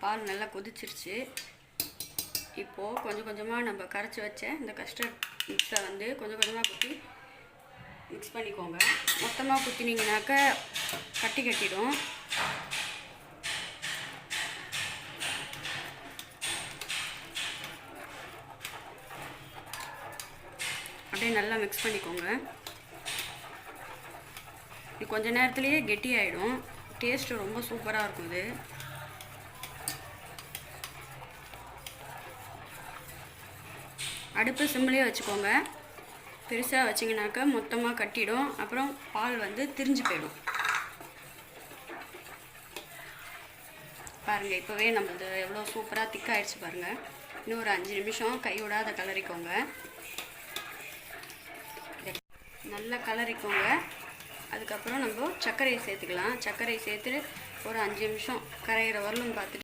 பால் நல்லா கொதிச்சிருச்சு. இப்போது கொஞ்சம் கொஞ்சமாக நம்ம கரைச்சி வச்ச இந்த கஸ்டர்ட் மிக்ஸை வந்து கொஞ்சம் கொஞ்சமாக ஊற்றி மிக்ஸ் பண்ணிக்கோங்க. மொத்தமாக ஊற்றினீங்கனாக்கா கட்டிடும். அப்படியே நல்லா மிக்ஸ் பண்ணிக்கோங்க. இது கொஞ்ச நேரத்துலேயே கெட்டியாயிடும். டேஸ்ட்டு ரொம்ப சூப்பராக இருக்கும். இது அடுப்பு சிம்லேயே வச்சுக்கோங்க. பெருசாக வச்சிங்கனாக்கா மொத்தமாக கட்டிடும். அப்புறம் பால் வந்து திரிஞ்சு போயிடும். பாருங்கள், இப்போவே நம்மளது எவ்வளோ சூப்பராக திக்காயிடுச்சு பாருங்கள். இன்னும் ஒரு 5 நிமிஷம் கைவிடாத கலரிக்கோங்க. நல்லா கலரிக்கோங்க. அதுக்கப்புறம் நம்ம சர்க்கரையை சேர்த்துக்கலாம். சர்க்கரையை சேர்த்து ஒரு 5 நிமிஷம் கரையிற வரலும் பார்த்துட்டு